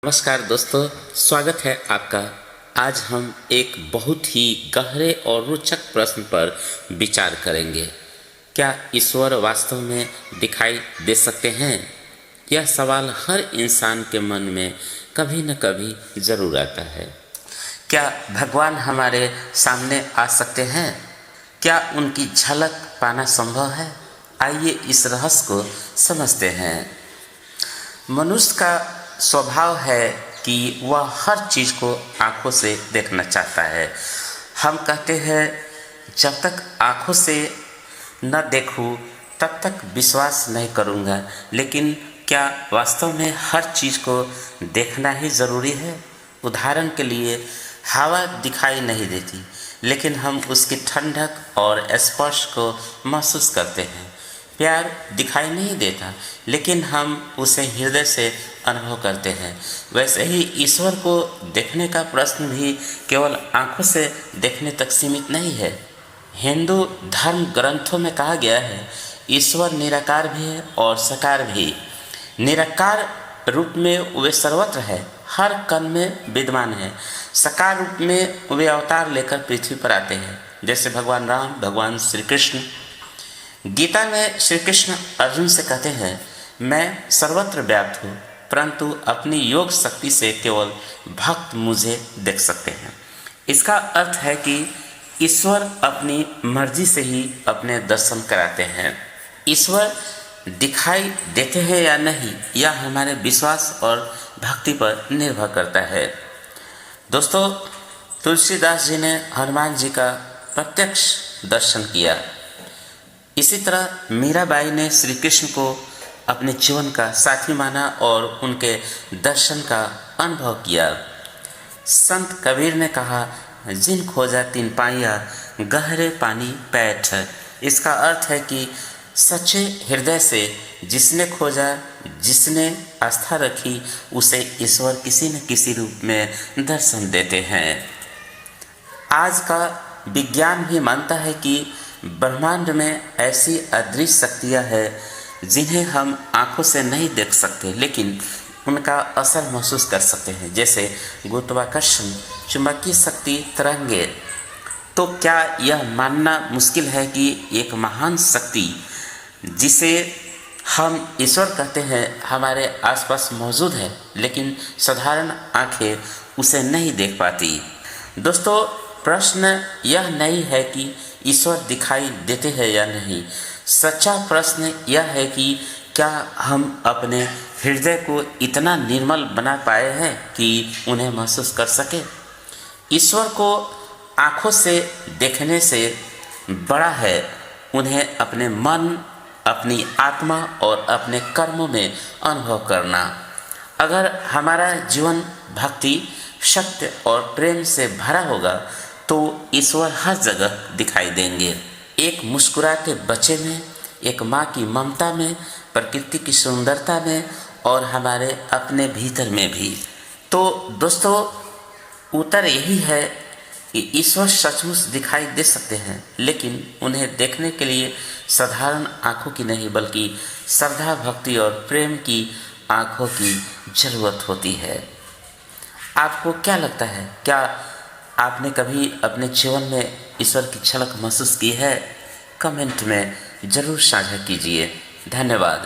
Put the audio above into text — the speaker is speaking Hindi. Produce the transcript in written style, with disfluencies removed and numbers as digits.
नमस्कार दोस्तों, स्वागत है आपका। आज हम एक बहुत ही गहरे और रोचक प्रश्न पर विचार करेंगे। क्या ईश्वर वास्तव में दिखाई दे सकते हैं? यह सवाल हर इंसान के मन में कभी न कभी जरूर आता है। क्या भगवान हमारे सामने आ सकते हैं? क्या उनकी झलक पाना संभव है? आइए इस रहस्य को समझते हैं। मनुष्य का स्वभाव है कि वह हर चीज़ को आँखों से देखना चाहता है। हम कहते हैं जब तक आँखों से न देखूं तब तक विश्वास नहीं करूँगा, लेकिन क्या वास्तव में हर चीज़ को देखना ही ज़रूरी है? उदाहरण के लिए हवा दिखाई नहीं देती, लेकिन हम उसकी ठंडक और स्पर्श को महसूस करते हैं। प्यार दिखाई नहीं देता, लेकिन हम उसे हृदय से अनुभव करते हैं। वैसे ही ईश्वर को देखने का प्रश्न भी केवल आंखों से देखने तक सीमित नहीं है। हिंदू धर्म ग्रंथों में कहा गया है ईश्वर निराकार भी है और साकार भी। निराकार रूप में वे सर्वत्र है, हर कण में विद्यमान है। साकार रूप में वे अवतार लेकर पृथ्वी पर आते हैं, जैसे भगवान राम, भगवान श्री कृष्ण। गीता में श्री कृष्ण अर्जुन से कहते हैं, मैं सर्वत्र व्याप्त हूँ, परंतु अपनी योग शक्ति से केवल भक्त मुझे देख सकते हैं। इसका अर्थ है कि ईश्वर अपनी मर्जी से ही अपने दर्शन कराते हैं। ईश्वर दिखाई देते हैं या नहीं, यह हमारे विश्वास और भक्ति पर निर्भर करता है। दोस्तों, तुलसीदास जी ने हनुमान जी का प्रत्यक्ष दर्शन किया। इसी तरह मीराबाई ने श्री कृष्ण को अपने जीवन का साथी माना और उनके दर्शन का अनुभव किया। संत कबीर ने कहा, जिन खोजा तिन पाइया, गहरे पानी पैठ। इसका अर्थ है कि सच्चे हृदय से जिसने खोजा, जिसने आस्था रखी, उसे ईश्वर किसी न किसी रूप में दर्शन देते हैं। आज का विज्ञान भी मानता है कि ब्रह्मांड में ऐसी अदृश्य शक्तियाँ हैं जिन्हें हम आँखों से नहीं देख सकते, लेकिन उनका असर महसूस कर सकते हैं, जैसे गुरुत्वाकर्षण, चुंबकीय शक्ति, तरंगे। तो क्या यह मानना मुश्किल है कि एक महान शक्ति जिसे हम ईश्वर कहते हैं हमारे आसपास मौजूद है, लेकिन साधारण आँखें उसे नहीं देख पाती? दोस्तों, प्रश्न यह नहीं है कि ईश्वर दिखाई देते हैं या नहीं। सच्चा प्रश्न यह है कि क्या हम अपने हृदय को इतना निर्मल बना पाए हैं कि उन्हें महसूस कर सके। ईश्वर को आँखों से देखने से बड़ा है उन्हें अपने मन, अपनी आत्मा और अपने कर्मों में अनुभव करना। अगर हमारा जीवन भक्ति, सत्य और प्रेम से भरा होगा तो ईश्वर हर जगह दिखाई देंगे। एक मुस्कुराते बच्चे में, एक माँ की ममता में, प्रकृति की सुंदरता में और हमारे अपने भीतर में भी। तो दोस्तों, उत्तर यही है कि ईश्वर सचमुच दिखाई दे सकते हैं, लेकिन उन्हें देखने के लिए साधारण आँखों की नहीं, बल्कि श्रद्धा, भक्ति और प्रेम की आँखों की जरूरत होती है। आपको क्या लगता है? क्या आपने कभी अपने जीवन में ईश्वर की झलक महसूस की है? कमेंट में ज़रूर साझा कीजिए। धन्यवाद।